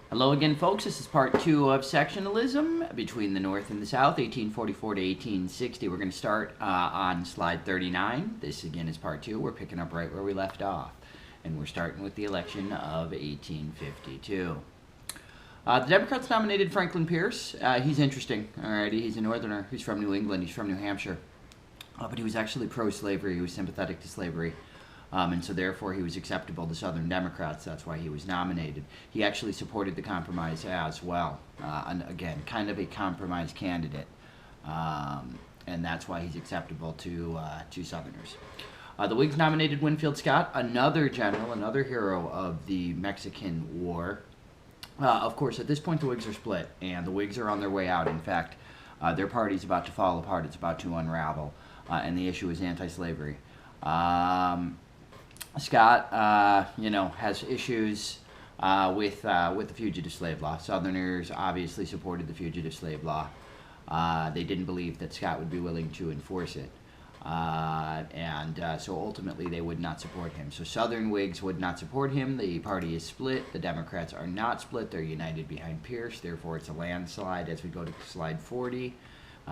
Hello again, folks. This is part 2 of Sectionalism between the North and the South, 1844 to 1860. We're going to start on slide 39. This, again, is part 2. We're picking up right where we left off. And we're starting with the election of 1852. The Democrats nominated Franklin Pierce. He's interesting. Alrighty, he's a Northerner. He's from New England. He's from New Hampshire. But he was actually pro-slavery. He was sympathetic to slavery. And so therefore he was acceptable to Southern Democrats. That's why he was nominated. He actually supported the compromise as well. And again, kind of a compromise candidate. And that's why he's acceptable to Southerners. The Whigs nominated Winfield Scott, another general, another hero of the Mexican War. Of course, at this point the Whigs are split, and the Whigs are on their way out. In fact, their party's about to fall apart. It's about to unravel. And the issue is anti-slavery. Scott, has issues with the fugitive slave law. Southerners obviously supported the fugitive slave law. They didn't believe that Scott would be willing to enforce it. So ultimately they would not support him. So Southern Whigs would not support him. The party is split. The Democrats are not split. They're united behind Pierce. Therefore, it's a landslide. As we go to slide 40,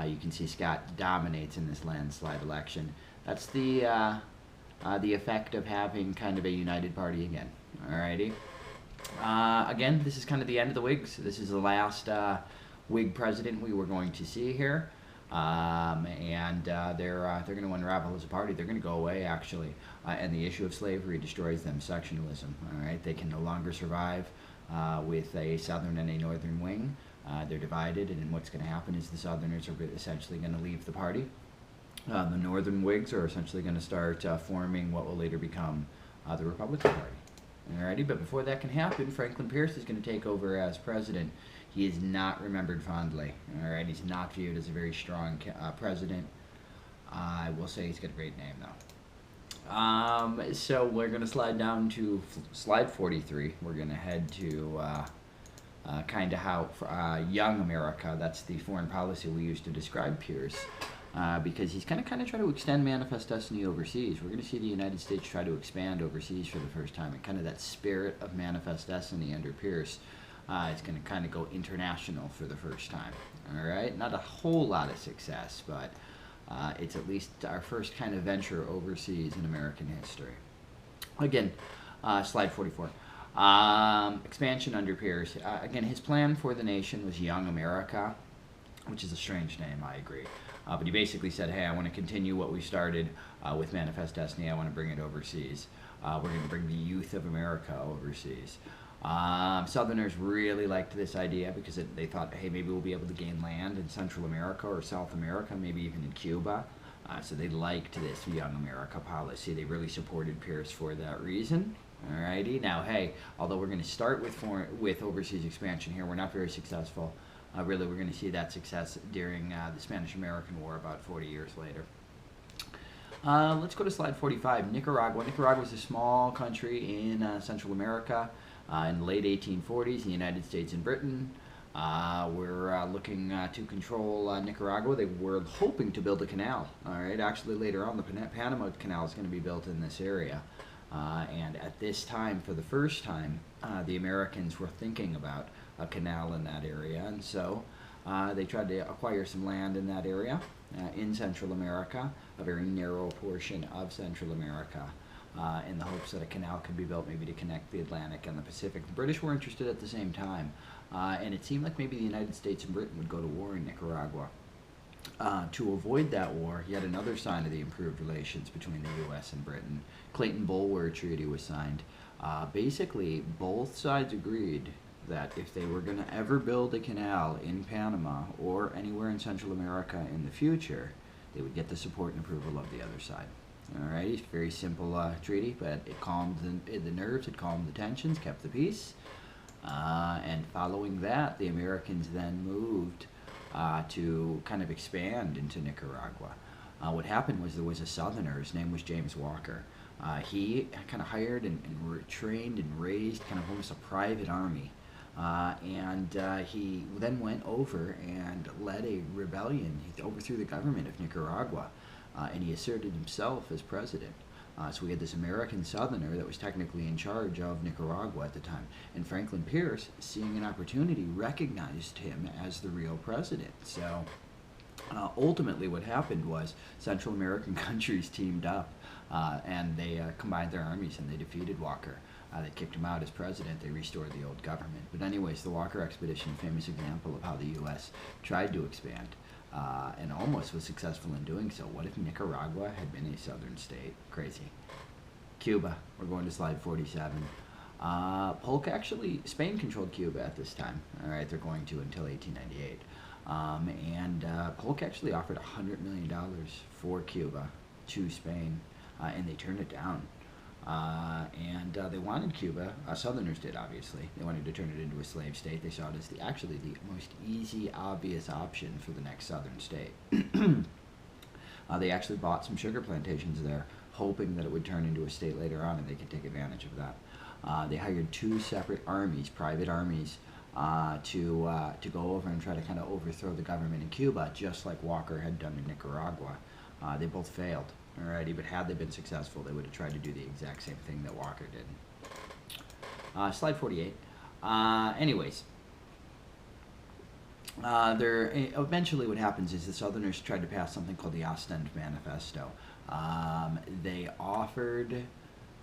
you can see Scott dominates in this landslide election. That's the effect of having kind of a united party again. Alrighty. Again, this is kind of the end of the Whigs. This is the last Whig president we were going to see here. They're going to unravel as a party. They're going to go away, actually. And the issue of slavery destroys them. Sectionalism. All right, they can no longer survive with a southern and a northern wing. They're divided, and what's going to happen is the Southerners are essentially going to leave the party. The Northern Whigs are essentially going to start forming what will later become the Republican Party. Alrighty, but before that can happen, Franklin Pierce is going to take over as president. He is not remembered fondly. Alright, he's not viewed as a very strong president. I will say he's got a great name, though. So we're going to slide down to slide 43. We're going to head to kind of how young America, that's the foreign policy we use to describe Pierce. Because he's kind of trying to extend Manifest Destiny overseas. We're going to see the United States try to expand overseas for the first time, and kind of that spirit of Manifest Destiny under Pierce is going to kind of go international for the first time. All right, not a whole lot of success, but it's at least our first kind of venture overseas in American history. Again, slide 44. Expansion under Pierce. Again, his plan for the nation was Young America, which is a strange name, I agree. But he basically said, hey, I want to continue what we started with Manifest Destiny. I want to bring it overseas. We're going to bring the youth of America overseas. Southerners really liked this idea because they thought, hey, maybe we'll be able to gain land in Central America or South America, maybe even in Cuba. So they liked this Young America policy. They really supported Pierce for that reason. Alrighty. Now, hey, although we're going to start with overseas expansion here, we're not very successful. Really, we're going to see that success during the Spanish-American War about 40 years later. Let's go to slide 45. Nicaragua. Nicaragua is a small country in Central America. In the late 1840s, the United States and Britain were looking to control Nicaragua. They were hoping to build a canal. All right, actually later on, the Panama Canal is going to be built in this area. And at this time, for the first time, the Americans were thinking about a canal in that area, and so they tried to acquire some land in that area in Central America, a very narrow portion of Central America, in the hopes that a canal could be built maybe to connect the Atlantic and the Pacific. The British were interested at the same time, and it seemed like maybe the United States and Britain would go to war in Nicaragua. To avoid that war, yet another sign of the improved relations between the U.S. and Britain, Clayton-Bulwer Treaty was signed. Basically, both sides agreed that if they were going to ever build a canal in Panama or anywhere in Central America in the future, they would get the support and approval of the other side. Alright, it's a very simple treaty, but it calmed the nerves, it calmed the tensions, kept the peace. And following that, the Americans then moved to kind of expand into Nicaragua. What happened was there was a Southerner, his name was James Walker. He kind of hired and trained and raised kind of almost a private army. He then went over and led a rebellion. He overthrew the government of Nicaragua, and he asserted himself as president. So we had this American Southerner that was technically in charge of Nicaragua at the time. And Franklin Pierce, seeing an opportunity, recognized him as the real president. So ultimately what happened was Central American countries teamed up and they combined their armies and they defeated Walker. They kicked him out as president. They restored the old government. But anyways, the Walker expedition, famous example of how the U.S. tried to expand and almost was successful in doing so. What if Nicaragua had been a southern state? Crazy. Cuba. We're going to slide 47. Polk actually, Spain controlled Cuba at this time. All right, they're going to until 1898. Polk actually offered $100 million for Cuba to Spain, and they turned it down. They wanted Cuba, Southerners did obviously, they wanted to turn it into a slave state. They saw it as actually the most easy, obvious option for the next southern state. They actually bought some sugar plantations there, hoping that it would turn into a state later on and they could take advantage of that. They hired 2 separate armies, private armies, to go over and try to kind of overthrow the government in Cuba, just like Walker had done in Nicaragua. They both failed. Alrighty, but had they been successful, they would have tried to do the exact same thing that Walker did. Slide 48. Eventually what happens is the Southerners tried to pass something called the Ostend Manifesto. They offered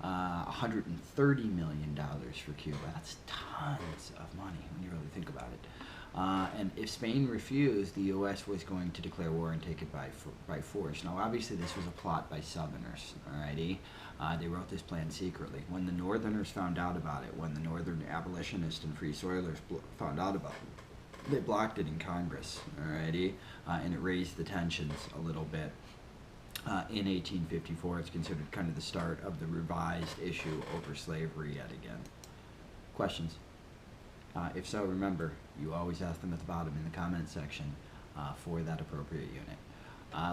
$130 million for Cuba. That's tons of money when you really think about it. And if Spain refused, the U.S. was going to declare war and take it by force. Now, obviously, this was a plot by Southerners, alrighty? They wrote this plan secretly. When the Northerners found out about it, when the Northern abolitionists and free soilers found out about it, they blocked it in Congress, alrighty? And it raised the tensions a little bit. In 1854, it's considered kind of the start of the revised issue over slavery yet again. Questions? If so, remember, you always ask them at the bottom in the comment section for that appropriate unit.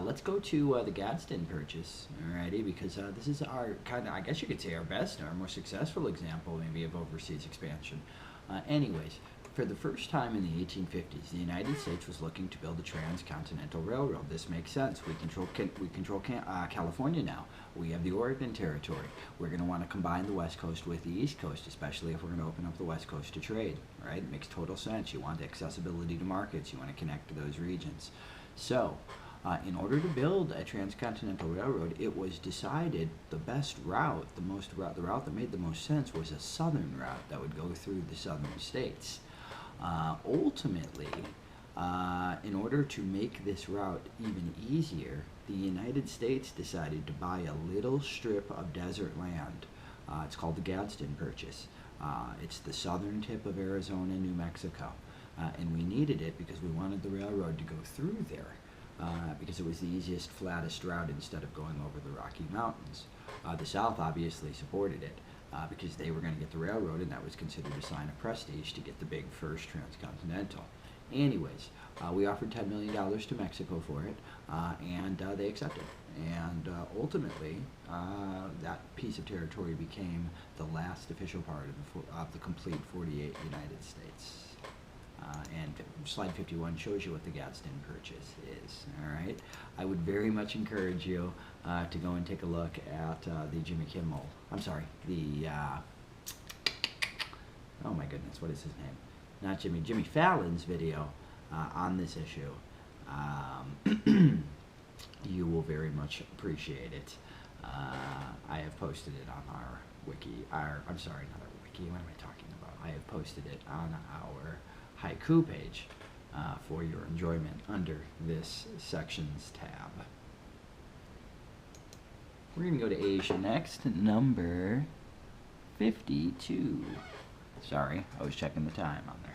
Let's go to the Gadsden Purchase, alrighty, because this is our kind of, I guess you could say, our best, our most successful example maybe of overseas expansion. Anyways, for the first time in the 1850s, the United States was looking to build a transcontinental railroad. This makes sense. We control California now. We have the Oregon Territory. We're going to want to combine the West Coast with the East Coast, especially if we're going to open up the West Coast to trade. Right? It makes total sense. You want accessibility to markets. You want to connect to those regions. So, in order to build a transcontinental railroad, it was decided the best route, the route that made the most sense was a southern route that would go through the southern states. Ultimately, in order to make this route even easier, the United States decided to buy a little strip of desert land. It's called the Gadsden Purchase. It's the southern tip of Arizona, New Mexico. And we needed it because we wanted the railroad to go through there. Because it was the easiest, flattest route instead of going over the Rocky Mountains. The South obviously supported it because they were going to get the railroad, and that was considered a sign of prestige to get the big first transcontinental. Anyways, we offered $10 million to Mexico for it, and they accepted. And ultimately, that piece of territory became the last official part of the complete 48 United States. And slide 51 shows you what the Gadsden Purchase is. All right, I would very much encourage you to go and take a look at the Jimmy Kimmel. I'm sorry, the oh my goodness, what is his name? Not Jimmy Fallon's video on this issue. You will very much appreciate it. I have posted it on our wiki. I'm sorry, not our wiki. What am I talking about? I have posted it on our haiku page for your enjoyment under this sections tab. We're going to go to Asia next, number 52. Sorry, I was checking the time on there.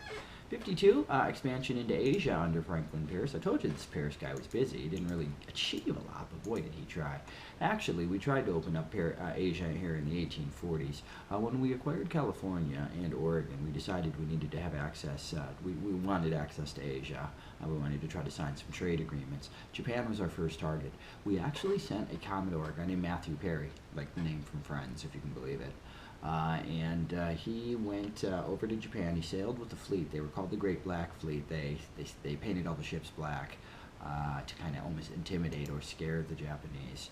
52, expansion into Asia under Franklin Pierce. I told you this Pierce guy was busy. He didn't really achieve a lot, but boy did he try. Actually, we tried to open up Asia here in the 1840s. When we acquired California and Oregon, we decided we needed to have access, we wanted access to Asia. We wanted to try to sign some trade agreements. Japan was our first target. We actually sent a Commodore, a guy named Matthew Perry, like the name from Friends, if you can believe it. He went over to Japan. He sailed with the fleet. They were called the Great Black Fleet. They painted all the ships black. to kind of almost intimidate or scare the Japanese.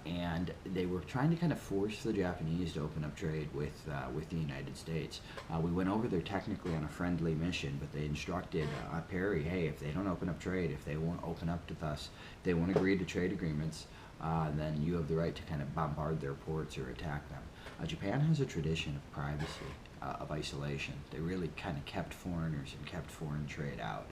And they were trying to kind of force the Japanese to open up trade with the United States. We went over there technically on a friendly mission, but they instructed Perry, hey, if they don't open up trade, if they won't open up to us, if they won't agree to trade agreements, then you have the right to kind of bombard their ports or attack them. Japan has a tradition of privacy, of isolation. They really kind of kept foreigners and kept foreign trade out.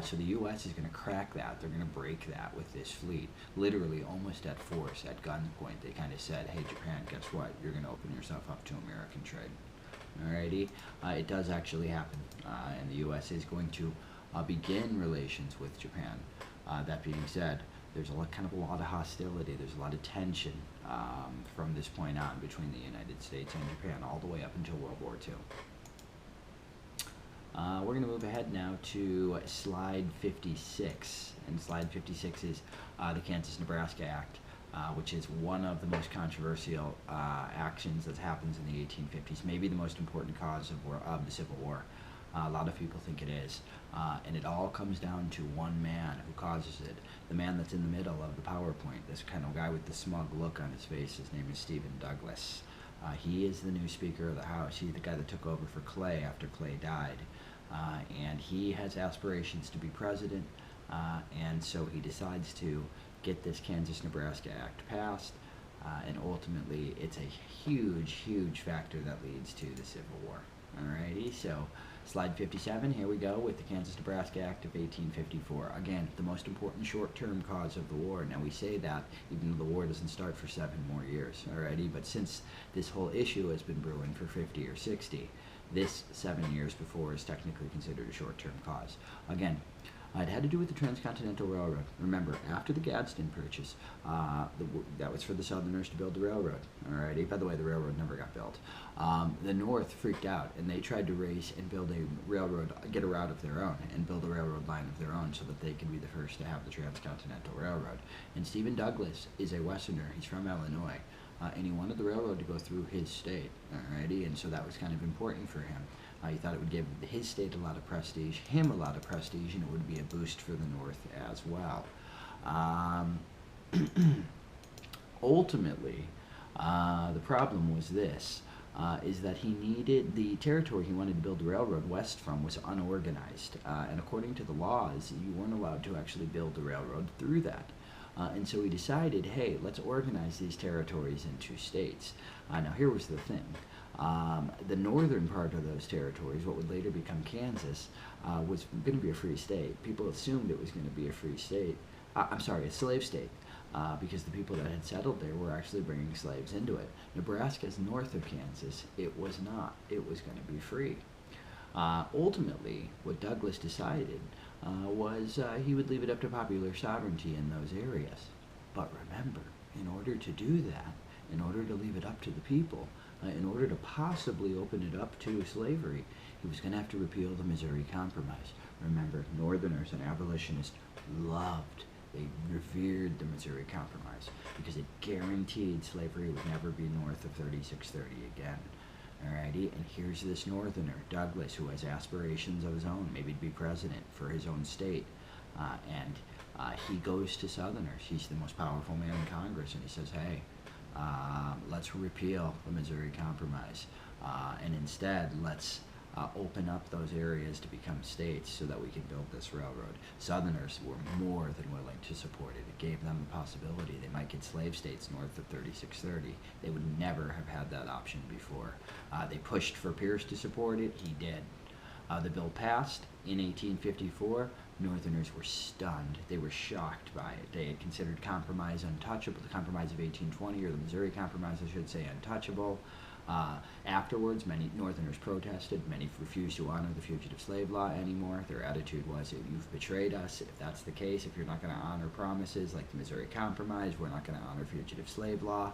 So the U.S. is going to crack that. They're going to break that with this fleet, literally almost at force, at gunpoint. They kind of said, hey, Japan, guess what? You're going to open yourself up to American trade. Alrighty? It does actually happen, and the U.S. is going to begin relations with Japan. That being said, there's a lot of hostility. There's a lot of tension from this point on between the United States and Japan, all the way up until World War II. We're going to move ahead now to slide 56, and slide 56 is the KansasNebraska Act, which is one of the most controversial actions that happens in the 1850s, maybe the most important cause of the Civil War. A lot of people think it is, and it all comes down to one man who causes it. The man that's in the middle of the PowerPoint, this kind of guy with the smug look on his face, his name is Stephen Douglas. He is the new Speaker of the House. He's the guy that took over for Clay after Clay died, and he has aspirations to be president, and so he decides to get this KansasNebraska Act passed, and ultimately it's a huge factor that leads to the Civil War. Alrighty, so slide 57, here we go with the KansasNebraska Act of 1854. Again, the most important short-term cause of the war. Now we say that even though the war doesn't start for 7 more years, alrighty, but since this whole issue has been brewing for 50 or 60, this 7 years before is technically considered a short-term cause. Again, it had to do with the Transcontinental Railroad. Remember, after the Gadsden Purchase, that was for the Southerners to build the railroad. Alrighty. By the way, the railroad never got built. The North freaked out, and they tried to race and build a railroad, get a route of their own, and build a railroad line of their own, so that they could be the first to have the Transcontinental Railroad. And Stephen Douglas is a Westerner. He's from Illinois, and he wanted the railroad to go through his state. Alrighty, and so that was kind of important for him. He thought it would give his state a lot of prestige, him a lot of prestige, and it would be a boost for the North as well. Ultimately, the problem was this, is that he needed the territory he wanted to build the railroad west from was unorganized, and according to the laws, you weren't allowed to actually build the railroad through that. And so he decided, hey, let's organize these territories into states. Now here was the thing. The northern part of those territories, what would later become Kansas, was going to be a free state. People assumed it was going to be a free state. I'm sorry, a slave state, because the people that had settled there were actually bringing slaves into it. Nebraska is north of Kansas. It was not. It was going to be free. Ultimately, what Douglas decided was he would leave it up to popular sovereignty in those areas. But remember, in order to do that, in order to leave it up to the people, in order to possibly open it up to slavery, he was going to have to repeal the Missouri Compromise. Remember, Northerners and abolitionists loved, they revered the Missouri Compromise because it guaranteed slavery would never be north of 3630 again. Alrighty, and here's this Northerner, Douglas, who has aspirations of his own, maybe to be president for his own state, and he goes to Southerners. He's the most powerful man in Congress, and he says, hey, let's repeal the Missouri Compromise, and instead let's open up those areas to become states so that we can build this railroad. Southerners were more than willing to support it. It gave them the possibility they might get slave states north of 3630. They would never have had that option before. They pushed for Pierce to support it. He did. The bill passed in 1854. Northerners were stunned. They were shocked by it. They had considered compromise untouchable, the Compromise of 1820, or the Missouri Compromise, I should say, untouchable. Afterwards, many Northerners protested. Many refused to honor the fugitive slave law anymore. Their attitude was, you've betrayed us. If that's the case, if you're not going to honor promises like the Missouri Compromise, we're not going to honor fugitive slave law.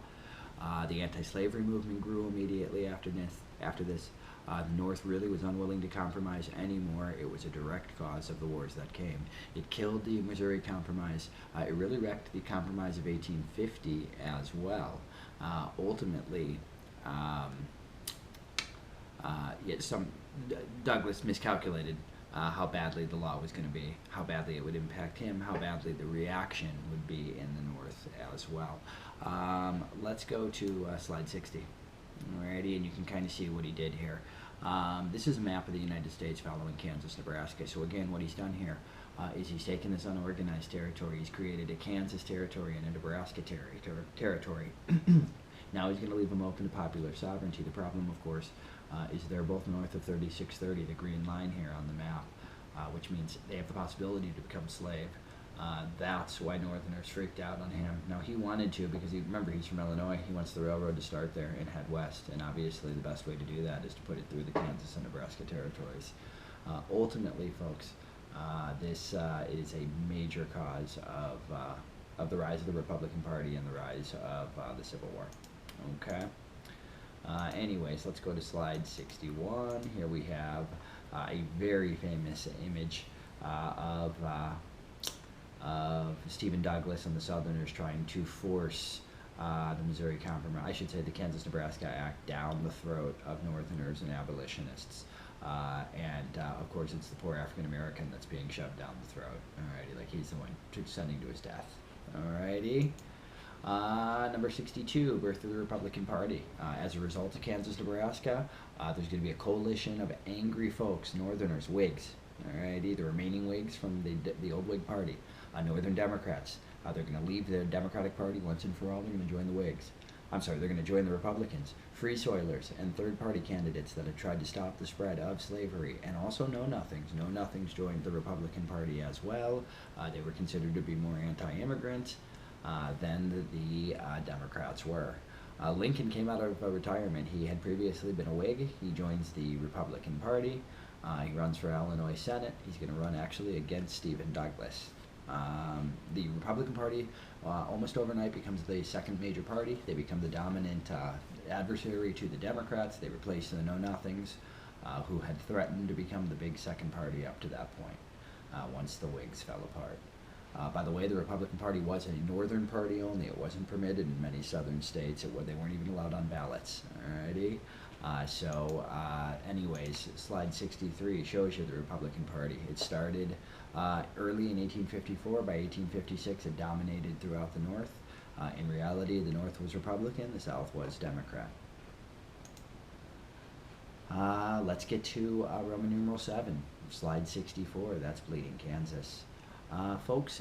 The anti-slavery movement grew immediately after this. The North really was unwilling to compromise anymore. It was a direct cause of the wars that came. It killed the Missouri Compromise. It really wrecked the Compromise of 1850 as well. Ultimately, Douglas miscalculated how badly the law was going to be, how badly it would impact him, how badly the reaction would be in the North as well. Let's go to slide 60. Alrighty, and you can kind of see what he did here. This is a map of the United States following Kansas, Nebraska. So again, what he's done here is he's taken this unorganized territory, he's created a Kansas territory and a Nebraska territory. Now he's going to leave them open to popular sovereignty. The problem, of course, is they're both north of 3630, the green line here on the map, which means they have the possibility to become slave. That's why Northerners freaked out on him. Now he wanted to, because remember, he's from Illinois. He wants the railroad to start there and head west, and obviously the best way to do that is to put it through the Kansas and Nebraska territories. Ultimately, folks, this is a major cause of the rise of the Republican Party and the rise of the Civil War. Okay. Anyways, let's go to slide 61. Here we have a very famous image of Stephen Douglas and the Southerners trying to force the Missouri Compromise, I should say the KansasNebraska Act, down the throat of Northerners and abolitionists. Of course, it's the poor African American that's being shoved down the throat. Alrighty, like he's the one sending to his death. Alrighty. Number 62, birth of the Republican Party. As a result of Kansas-Nebraska, there's going to be a coalition of angry folks, Northerners, Whigs, alrighty, the remaining Whigs from the old Whig Party, Northern Democrats. They're going to leave the Democratic Party once and for all. They're going to join the Whigs. I'm sorry, they're going to join the Republicans. Free Soilers and third-party candidates that have tried to stop the spread of slavery, and also know-nothings. Know-nothings joined the Republican Party as well. They were considered to be more anti-immigrant than the Democrats were. Lincoln came out of retirement. He had previously been a Whig. He joins the Republican Party. He runs for Illinois Senate. He's going to run actually against Stephen Douglas. The Republican Party almost overnight becomes the second major party. They become the dominant adversary to the Democrats. They replace the know-nothings who had threatened to become the big second party up to that point once the Whigs fell apart. By the way, the Republican Party was a northern party only. It wasn't permitted in many southern states. They weren't even allowed on ballots. Alrighty. Anyways, slide 63 shows you the Republican Party. It started early in 1854. By 1856, it dominated throughout the North. In reality, the North was Republican, the South was Democrat. Let's get to Roman numeral 7, slide 64. That's Bleeding Kansas. Folks,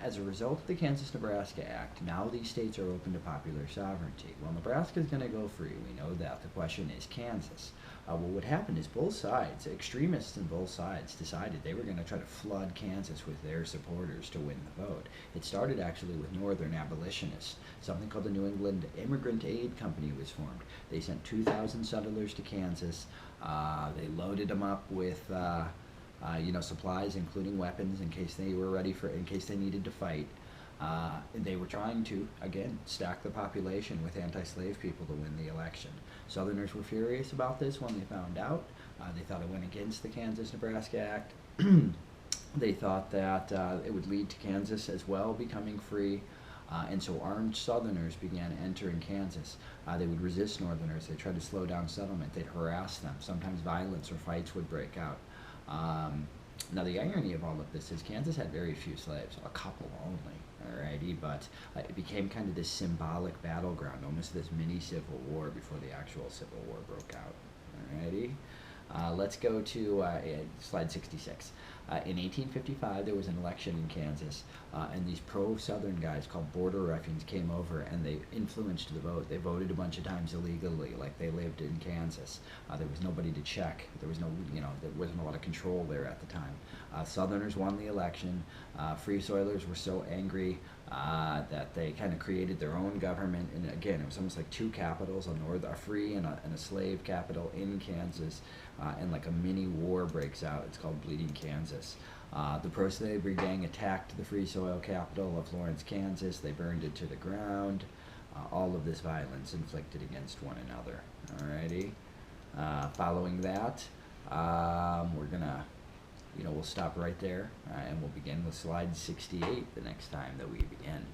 as a result of the Kansas-Nebraska Act, now these states are open to popular sovereignty. Well, Nebraska is going to go free. We know that. The question is Kansas. Well, what happened is both sides, extremists on both sides, decided they were going to try to flood Kansas with their supporters to win the vote. It started actually with northern abolitionists. Something called the New England Immigrant Aid Company was formed. They sent 2,000 settlers to Kansas. They loaded them up with supplies, including weapons, in case they needed to fight. They were trying to, again, stack the population with anti-slave people to win the election. Southerners were furious about this when they found out. They thought it went against the Kansas-Nebraska Act. They thought that it would lead to Kansas as well becoming free. And so armed Southerners began entering Kansas. They would resist Northerners. They tried to slow down settlement. They'd harass them. Sometimes violence or fights would break out. Now the irony of all of this is Kansas had very few slaves, a couple only, alrighty, but it became kind of this symbolic battleground, almost this mini civil war before the actual Civil War broke out, alrighty. Let's go to slide 66. In 1855, there was an election in Kansas, and these pro-Southern guys called border ruffians came over and they influenced the vote. They voted a bunch of times illegally, like they lived in Kansas. There was nobody to check. There was there wasn't a lot of control there at the time. Southerners won the election. Free Soilers were so angry that they kind of created their own government. And again, it was almost like two capitals, a free and a slave capital in Kansas. And like a mini war breaks out. It's called Bleeding Kansas. The pro-slavery gang attacked the Free Soil capital of Lawrence, Kansas. They burned it to the ground. All of this violence inflicted against one another. Alrighty. Following that, we're gonna, we'll stop right there, and we'll begin with slide 68 the next time that we begin.